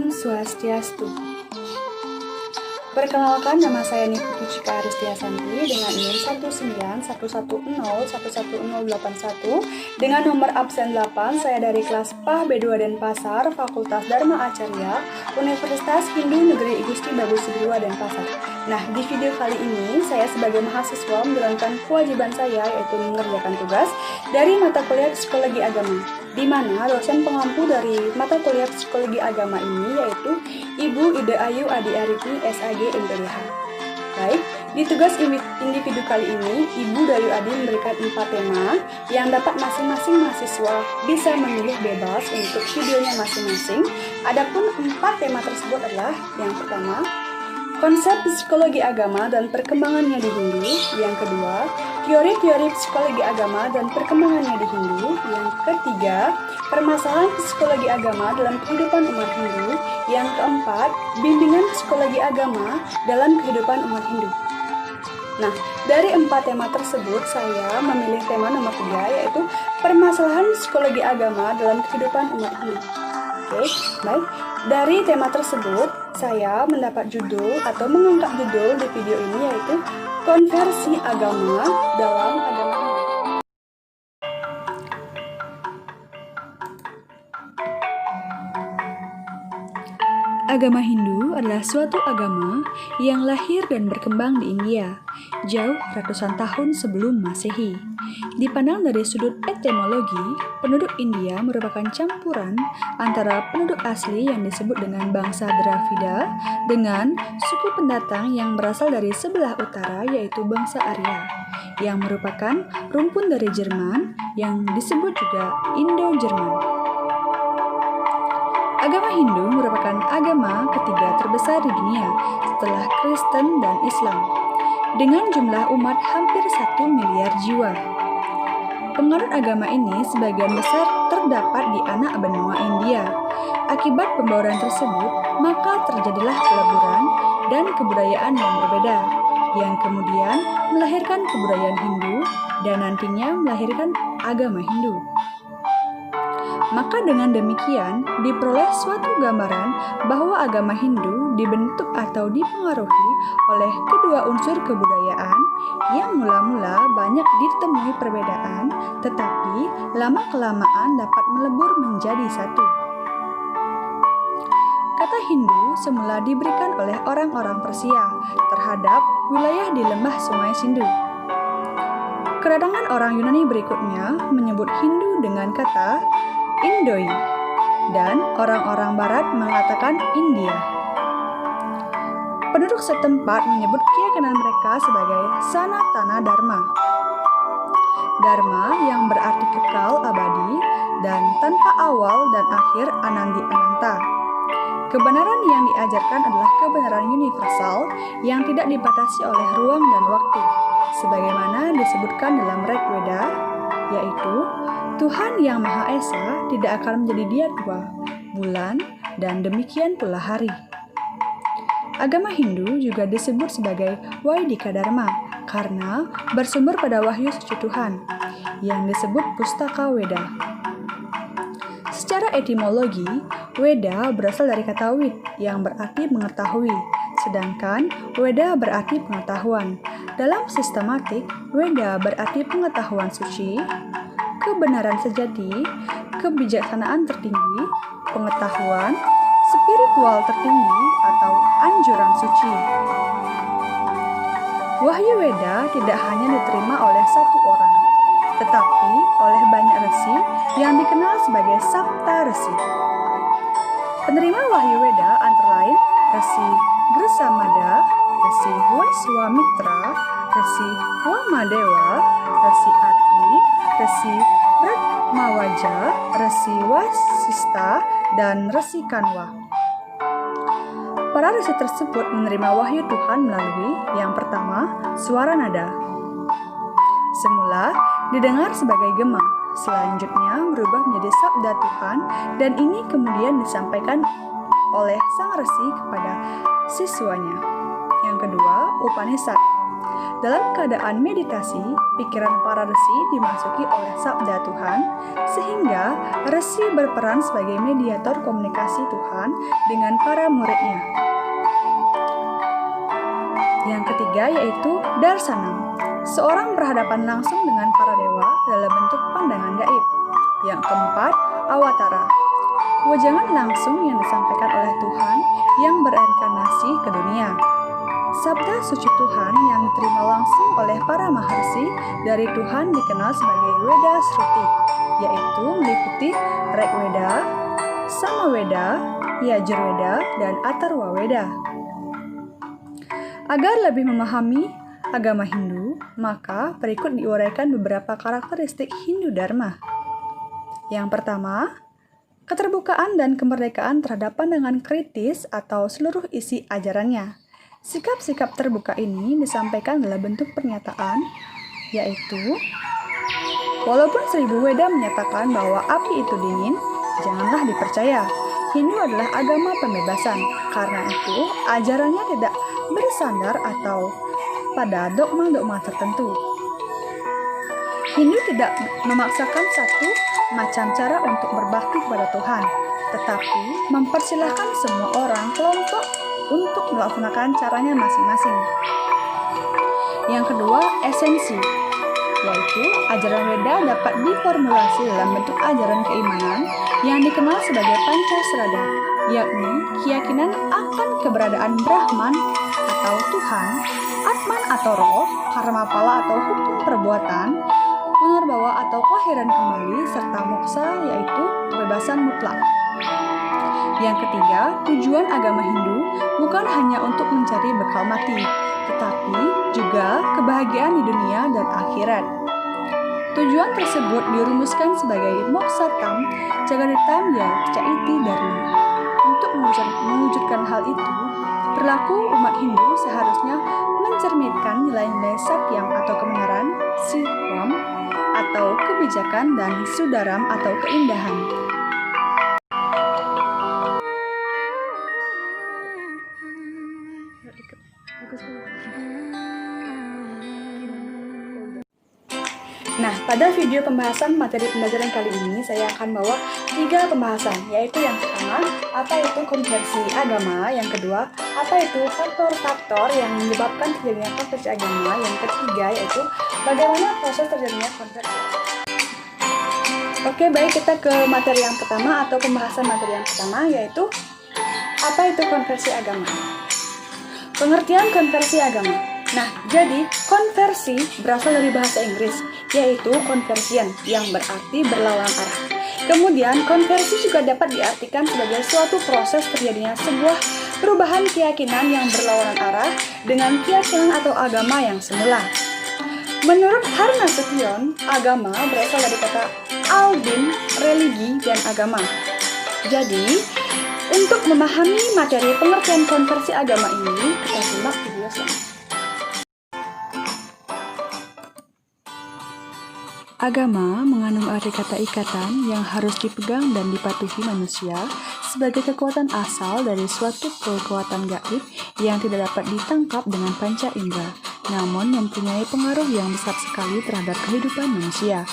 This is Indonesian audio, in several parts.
Om Swastiastu. Perkenalkan, nama saya Niputu Cika Aristiasanti dengan NIM 19111011081 dengan nomor absen 8. Saya dari kelas PAH B2 Denpasar, Fakultas Dharma Acarya, Universitas Hindu Negeri Igusti Bagus II Denpasar. Nah, di video kali ini saya sebagai mahasiswa menjalankan kewajiban saya, yaitu mengerjakan tugas dari mata kuliah Psikologi Agama, di mana dosen pengampu dari mata kuliah Psikologi Agama ini yaitu Ibu Ida Ayu Adi Arifni SAG MPDH. Baik, di tugas individu kali ini, Ibu Dayu Adi memberikan 4 tema yang dapat masing-masing mahasiswa bisa memilih bebas untuk videonya masing-masing. Adapun 4 tema tersebut adalah yang pertama, konsep psikologi agama dan perkembangannya di Hindu. Yang kedua, teori-teori psikologi agama dan perkembangannya di Hindu. Yang ketiga, permasalahan psikologi agama dalam kehidupan umat Hindu. Yang keempat, bimbingan psikologi agama dalam kehidupan umat Hindu. Nah, dari 4 tema tersebut, saya memilih tema nomor 3, yaitu permasalahan psikologi agama dalam kehidupan umat Hindu. Oke, baik. Dari tema tersebut, saya mendapat judul atau mengangkat judul di video ini yaitu konversi agama dalam agama Hindu. Agama Hindu adalah suatu agama yang lahir dan berkembang di India, jauh ratusan tahun sebelum Masehi. Dipandang dari sudut etimologi, penduduk India merupakan campuran antara penduduk asli yang disebut dengan bangsa Dravida dengan suku pendatang yang berasal dari sebelah utara yaitu bangsa Arya, yang merupakan rumpun dari Jerman yang disebut juga Indo-Jerman. Agama Hindu merupakan agama ketiga terbesar di dunia setelah Kristen dan Islam, dengan jumlah umat hampir 1 miliar jiwa. Penganut agama ini sebagian besar terdapat di anak benua India. Akibat pembauran tersebut, maka terjadilah peleburan dan kebudayaan yang berbeda, yang kemudian melahirkan kebudayaan Hindu dan nantinya melahirkan agama Hindu. Maka dengan demikian diperoleh suatu gambaran bahwa agama Hindu dibentuk atau dipengaruhi oleh kedua unsur kebudayaan yang mula-mula banyak ditemui perbedaan, tetapi lama-kelamaan dapat melebur menjadi satu. Kata Hindu semula diberikan oleh orang-orang Persia terhadap wilayah di lembah Sungai Sindhu. Kedatangan orang Yunani berikutnya menyebut Hindu dengan kata Indoi, dan orang-orang Barat mengatakan India. Penduduk setempat menyebut keyakinan mereka sebagai Sanatana Dharma. Dharma yang berarti kekal abadi dan tanpa awal dan akhir anandi ananta. Kebenaran yang diajarkan adalah kebenaran universal yang tidak dibatasi oleh ruang dan waktu, sebagaimana disebutkan dalam Rig Veda, yaitu Tuhan yang Maha Esa tidak akan menjadi dia tua, bulan, dan demikian pula hari. Agama Hindu juga disebut sebagai Vaidika Dharma karena bersumber pada wahyu suci Tuhan yang disebut Pustaka Weda. Secara etimologi, Weda berasal dari kata wid yang berarti mengetahui, sedangkan Weda berarti pengetahuan. Dalam sistematik, Weda berarti pengetahuan suci, kebenaran sejati, kebijaksanaan tertinggi, pengetahuan, spiritual tertinggi, atau anjuran suci. Wahyu Weda tidak hanya diterima oleh satu orang, tetapi oleh banyak resi yang dikenal sebagai Sapta Resi. Penerima Wahyu Weda antara lain Resi Gresamada, Resi Waswamitra, Resi Wamadewa, Resi Atri, Resi Brahmawaja, Resi Wasista, dan Resi Kanwa. Para resi tersebut menerima wahyu Tuhan melalui yang pertama, suara nada. Semula didengar sebagai gema, selanjutnya berubah menjadi sabda Tuhan, dan ini kemudian disampaikan oleh sang resi kepada siswanya. Yang kedua, Upanishad. Dalam keadaan meditasi, pikiran para resi dimasuki oleh sabda Tuhan, sehingga resi berperan sebagai mediator komunikasi Tuhan dengan para muridnya. Yang ketiga yaitu darsanam. Seorang berhadapan langsung dengan para dewa dalam bentuk pandangan gaib. Yang keempat, awatara. Wejangan langsung yang disampaikan oleh Tuhan yang berinkarnasi ke dunia. Sabda suci Tuhan yang diterima langsung oleh para maharsi dari Tuhan dikenal sebagai Weda Sruti, yaitu meliputi Rigveda, Samaveda, Yajurveda, dan Atharvaveda. Agar lebih memahami agama Hindu, maka berikut diuraikan beberapa karakteristik Hindu Dharma. Yang pertama, keterbukaan dan kemerdekaan terhadap pandangan kritis atau seluruh isi ajarannya. Sikap-sikap terbuka ini disampaikan dalam bentuk pernyataan, yaitu, walaupun 1000 Weda menyatakan bahwa api itu dingin, janganlah dipercaya. Hindu adalah agama pembebasan, karena itu ajarannya tidak bersandar atau pada dogma-dogma tertentu. Hindu tidak memaksakan satu macam cara untuk berbakti kepada Tuhan, tetapi mempersilahkan semua orang kelompok untuk melaksanakan caranya masing-masing. Yang kedua, esensi, yaitu ajaran Weda dapat diformulasi dalam bentuk ajaran keimanan yang dikenal sebagai Pancasrada, yakni keyakinan akan keberadaan Brahman atau Tuhan, Atman atau roh, karma pala atau hukum perbuatan, punarbawa atau kelahiran kembali, serta moksa yaitu kebebasan mutlak. Yang ketiga, tujuan agama Hindu bukan hanya untuk mencari bekal mati, tetapi juga kebahagiaan di dunia dan akhirat. Tujuan tersebut dirumuskan sebagai Moksatam Jagaditam Ya Caiti Dharma. Untuk mewujudkan hal itu, perilaku umat Hindu seharusnya mencerminkan nilai-nilai satyam atau kebenaran, sivam atau kebijakan, dan sudaram atau keindahan. Nah, pada video pembahasan materi pembelajaran kali ini, saya akan bawa 3 pembahasan, yaitu yang pertama, apa itu konversi agama, yang kedua, apa itu faktor-faktor yang menyebabkan terjadinya konversi agama, yang ketiga, yaitu bagaimana proses terjadinya konversi. Oke, baik, kita ke materi yang pertama atau pembahasan materi yang pertama, yaitu apa itu konversi agama. Pengertian konversi agama. Nah, jadi konversi berasal dari bahasa Inggris, yaitu conversion, yang berarti berlawanan arah. Kemudian, konversi juga dapat diartikan sebagai suatu proses terjadinya sebuah perubahan keyakinan yang berlawanan arah dengan keyakinan atau agama yang semula. Menurut Hari Nasution, agama berasal dari kata al-din, religi, dan agama. Jadi, untuk memahami materi pengertian konversi agama ini, kita simak video selanjutnya. Agama mengandung arti kata ikatan yang harus dipegang dan dipatuhi manusia sebagai kekuatan asal dari suatu kekuatan gaib yang tidak dapat ditangkap dengan panca indera, namun mempunyai pengaruh yang besar sekali terhadap kehidupan manusia.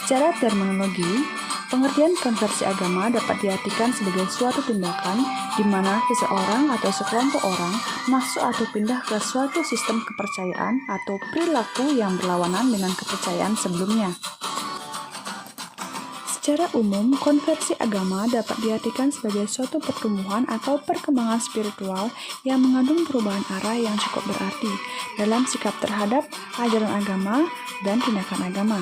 Secara terminologi, pengertian konversi agama dapat diartikan sebagai suatu tindakan di mana seseorang atau sekelompok orang masuk atau pindah ke suatu sistem kepercayaan atau perilaku yang berlawanan dengan kepercayaan sebelumnya. Secara umum, konversi agama dapat diartikan sebagai suatu pertumbuhan atau perkembangan spiritual yang mengandung perubahan arah yang cukup berarti dalam sikap terhadap ajaran agama dan tindakan agama.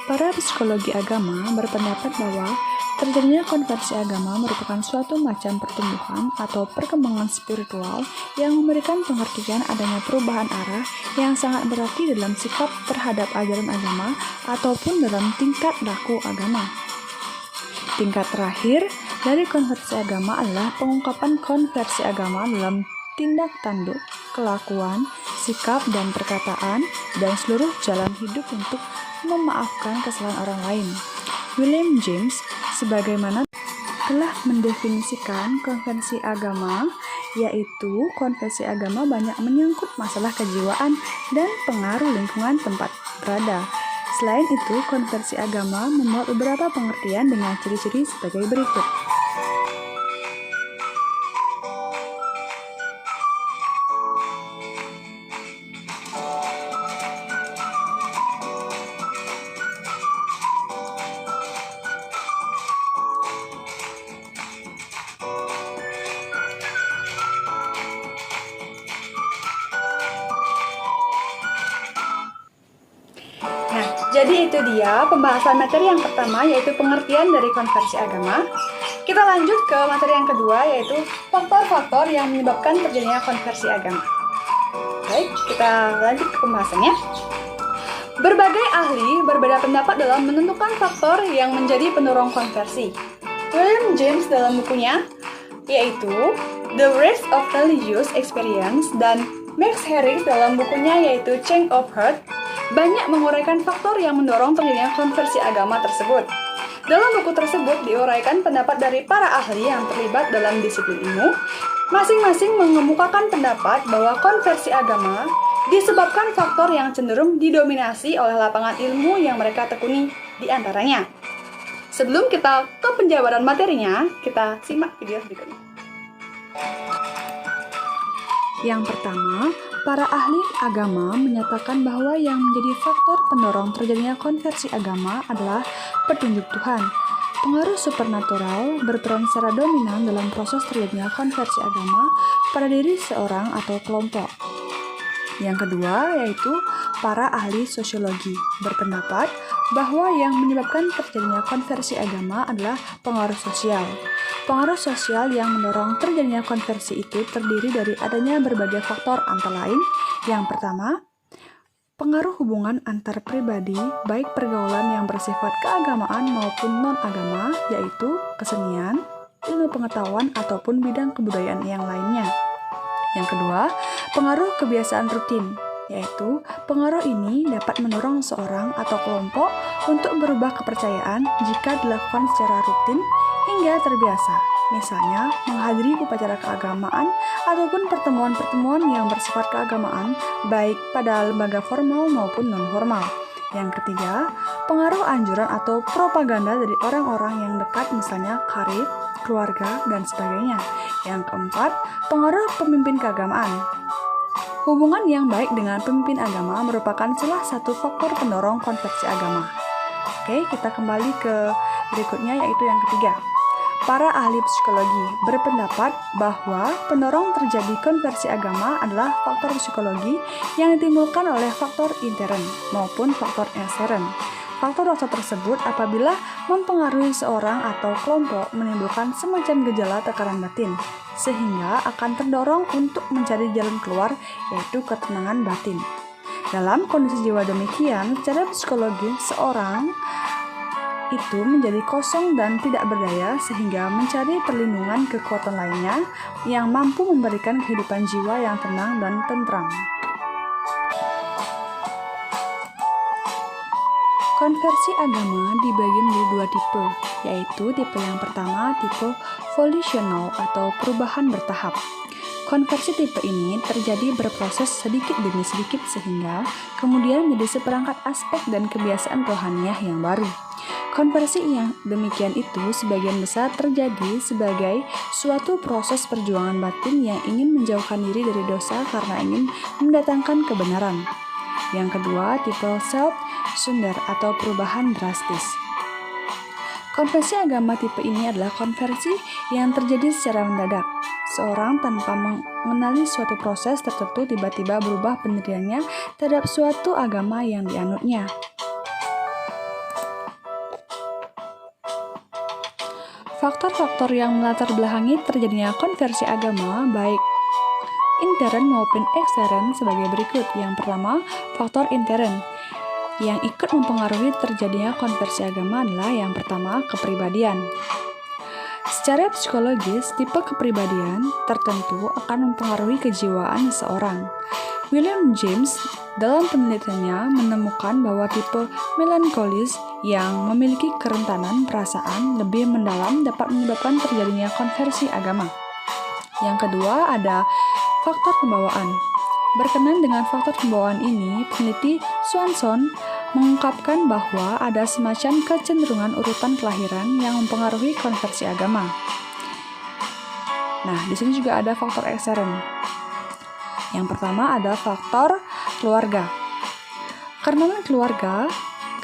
Para psikologi agama berpendapat bahwa terjadinya konversi agama merupakan suatu macam pertumbuhan atau perkembangan spiritual yang memberikan pengertian adanya perubahan arah yang sangat berarti dalam sikap terhadap ajaran agama ataupun dalam tingkat laku agama. Tingkat terakhir dari konversi agama adalah pengungkapan konversi agama dalam tindak tanduk, kelakuan, sikap dan perkataan, dan seluruh jalan hidup untuk memaafkan kesalahan orang lain. William James sebagaimana telah mendefinisikan konversi agama, yaitu konversi agama banyak menyangkut masalah kejiwaan dan pengaruh lingkungan tempat berada. Selain itu, konversi agama memuat beberapa pengertian dengan ciri-ciri sebagai berikut. Jadi itu dia pembahasan materi yang pertama, yaitu pengertian dari konversi agama. Kita lanjut ke materi yang kedua, yaitu faktor-faktor yang menyebabkan terjadinya konversi agama. Baik, kita lanjut ke pembahasannya. Berbagai ahli berbeda pendapat dalam menentukan faktor yang menjadi pendorong konversi. William James dalam bukunya, yaitu The Rest of Religious Experience, dan Max Herring dalam bukunya, yaitu Change of Heart, banyak menguraikan faktor yang mendorong terjadinya konversi agama tersebut. Dalam buku tersebut diuraikan pendapat dari para ahli yang terlibat dalam disiplin ilmu. Masing-masing mengemukakan pendapat bahwa konversi agama disebabkan faktor yang cenderung didominasi oleh lapangan ilmu yang mereka tekuni di antaranya. Sebelum kita ke penjabaran materinya, kita simak video berikutnya. Yang pertama, para ahli agama menyatakan bahwa yang menjadi faktor pendorong terjadinya konversi agama adalah petunjuk Tuhan. Pengaruh supernatural berperan secara dominan dalam proses terjadinya konversi agama pada diri seorang atau kelompok. Yang kedua, yaitu para ahli sosiologi berpendapat bahwa yang menyebabkan terjadinya konversi agama adalah pengaruh sosial. Pengaruh sosial yang mendorong terjadinya konversi itu terdiri dari adanya berbagai faktor antara lain. Yang pertama, pengaruh hubungan antar pribadi, baik pergaulan yang bersifat keagamaan maupun non-agama, yaitu kesenian, ilmu pengetahuan, ataupun bidang kebudayaan yang lainnya. Yang kedua, pengaruh kebiasaan rutin, yaitu pengaruh ini dapat mendorong seorang atau kelompok untuk berubah kepercayaan jika dilakukan secara rutin hingga terbiasa, misalnya menghadiri upacara keagamaan ataupun pertemuan-pertemuan yang bersifat keagamaan, baik pada lembaga formal maupun non-formal. Yang ketiga, pengaruh anjuran atau propaganda dari orang-orang yang dekat, misalnya karib, keluarga, dan sebagainya. Yang keempat, pengaruh pemimpin keagamaan. Hubungan yang baik dengan pemimpin agama merupakan salah satu faktor pendorong konversi agama. Oke, kita kembali ke berikutnya, yaitu yang ketiga. Para ahli psikologi berpendapat bahwa pendorong terjadi konversi agama adalah faktor psikologi yang ditimbulkan oleh faktor intern maupun faktor ekstern. Faktor-faktor tersebut apabila mempengaruhi seorang atau kelompok menimbulkan semacam gejala tekanan batin, sehingga akan terdorong untuk mencari jalan keluar, yaitu ketenangan batin. Dalam kondisi jiwa demikian, secara psikologi seorang itu menjadi kosong dan tidak berdaya, sehingga mencari perlindungan kekuatan lainnya yang mampu memberikan kehidupan jiwa yang tenang dan tentram. Konversi agama dibagi menjadi dua tipe, yaitu tipe yang pertama tipe volitional atau perubahan bertahap. Konversi tipe ini terjadi berproses sedikit demi sedikit sehingga kemudian menjadi seperangkat aspek dan kebiasaan rohaniah yang baru. Konversi yang demikian itu sebagian besar terjadi sebagai suatu proses perjuangan batin yang ingin menjauhkan diri dari dosa karena ingin mendatangkan kebenaran. Yang kedua, tipe self-surrender atau perubahan drastis. Konversi agama tipe ini adalah konversi yang terjadi secara mendadak. Seorang tanpa mengenali suatu proses tertentu tiba-tiba berubah pendiriannya terhadap suatu agama yang dianutnya. Faktor-faktor yang melatar belakangi terjadinya konversi agama baik intern maupun ekstern sebagai berikut. Yang pertama, faktor intern yang ikut mempengaruhi terjadinya konversi agama adalah yang pertama, kepribadian. Secara psikologis, tipe kepribadian tertentu akan mempengaruhi kejiwaan seseorang. William James dalam penelitiannya menemukan bahwa tipe melankolis yang memiliki kerentanan perasaan lebih mendalam dapat menyebabkan terjadinya konversi agama. Yang kedua ada faktor pembawaan. Berkenan dengan faktor pembawaan ini, peneliti Swanson mengungkapkan bahwa ada semacam kecenderungan urutan kelahiran yang mempengaruhi konversi agama. Nah, di sini juga ada faktor ekstern. Yang pertama ada faktor keluarga. Kerentanan keluarga,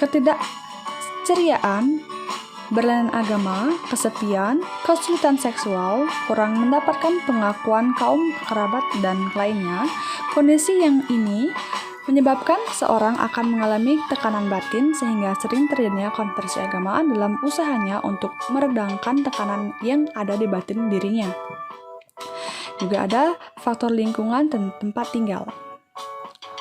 ketidakceriaan, berlainan agama, kesepian, kesulitan seksual, kurang mendapatkan pengakuan kaum kerabat, dan lainnya. Kondisi yang ini menyebabkan seorang akan mengalami tekanan batin sehingga sering terjadinya konversi agama dalam usahanya untuk meredamkan tekanan yang ada di batin dirinya. Juga ada faktor lingkungan dan tempat tinggal.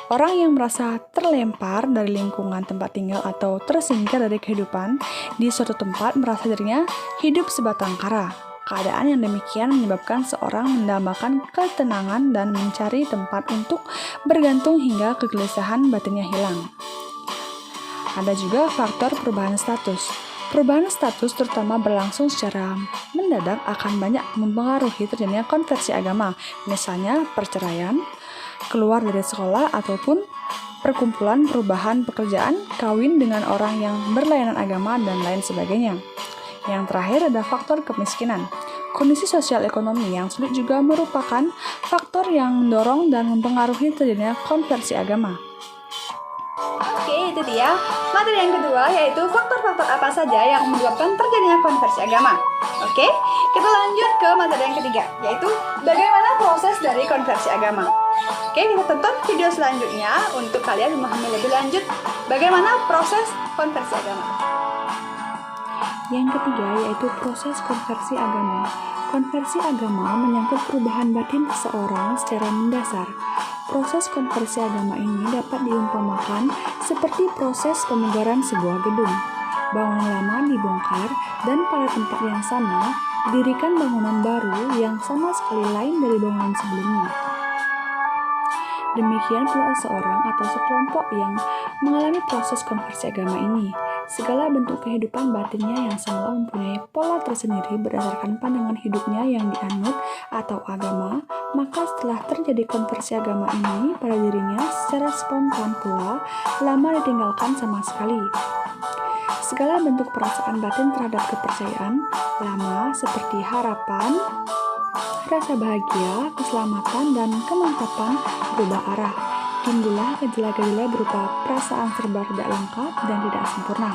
Orang yang merasa terlempar dari lingkungan tempat tinggal atau tersingkir dari kehidupan di suatu tempat merasa dirinya hidup sebatang kara. Keadaan yang demikian menyebabkan seorang mendambakan ketenangan dan mencari tempat untuk bergantung hingga kegelisahan batinnya hilang. Ada juga faktor perubahan status. Perubahan status terutama berlangsung secara mendadak akan banyak mempengaruhi terjadinya konversi agama, misalnya perceraian, keluar dari sekolah, ataupun perkumpulan, perubahan pekerjaan, kawin dengan orang yang berlainan agama, dan lain sebagainya. Yang terakhir ada faktor kemiskinan. Kondisi sosial ekonomi yang sulit juga merupakan faktor yang mendorong dan mempengaruhi terjadinya konversi agama. Oke, itu dia materi yang kedua, yaitu faktor-faktor apa saja yang menyebabkan terjadinya konversi agama. Oke, kita lanjut ke materi yang ketiga, yaitu bagaimana proses dari konversi agama. Oke, kita tonton video selanjutnya untuk kalian memahami lebih lanjut bagaimana proses konversi agama. Yang ketiga yaitu proses konversi agama. Konversi agama menyangkut perubahan batin seseorang secara mendasar. Proses konversi agama ini dapat diumpamakan seperti proses pemugaran sebuah gedung. Bangunan lama dibongkar dan pada tempat yang sama didirikan bangunan baru yang sama sekali lain dari bangunan sebelumnya. Demikian pula seorang atau sekelompok yang mengalami proses konversi agama ini. Segala bentuk kehidupan batinnya yang semula mempunyai pola tersendiri berdasarkan pandangan hidupnya yang dianut atau agama, maka setelah terjadi konversi agama ini pada dirinya secara spontan pula lama ditinggalkan sama sekali. Segala bentuk perasaan batin terhadap kepercayaan lama seperti harapan, rasa bahagia, keselamatan, dan kemantapan berubah arah. Timbullah gejala-gejala berupa perasaan serba tidak lengkap dan tidak sempurna.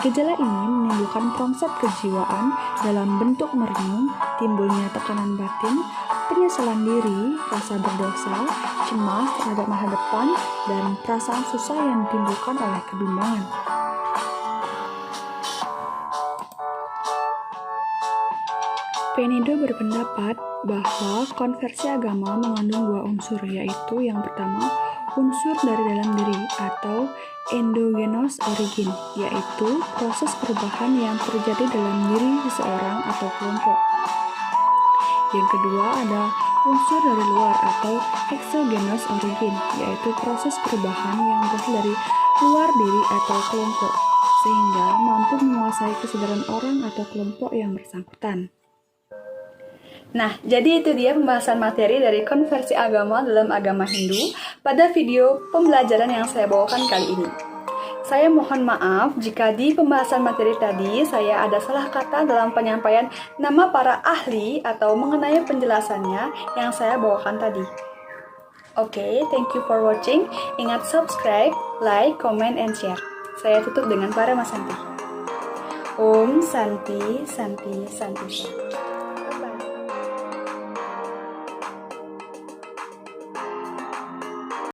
Gejala ini menimbulkan konsep kejiwaan dalam bentuk merenung, timbulnya tekanan batin, penyesalan diri, rasa berdosa, cemas terhadap masa depan, dan perasaan susah yang ditimbulkan oleh kebimbangan. Penido berpendapat bahwa konversi agama mengandung dua unsur, yaitu yang pertama, unsur dari dalam diri atau endogenous origin, yaitu proses perubahan yang terjadi dalam diri seseorang atau kelompok. Yang kedua ada unsur dari luar atau exogenous origin, yaitu proses perubahan yang berasal dari luar diri atau kelompok, sehingga mampu menguasai kesadaran orang atau kelompok yang bersangkutan. Nah, jadi itu dia pembahasan materi dari konversi agama dalam agama Hindu pada video pembelajaran yang saya bawakan kali ini. Saya mohon maaf jika di pembahasan materi tadi saya ada salah kata dalam penyampaian nama para ahli atau mengenai penjelasannya yang saya bawakan tadi. Oke, thank you for watching. Ingat subscribe, like, comment, and share. Saya tutup dengan Para Masanti. Om Santi Santi Santi.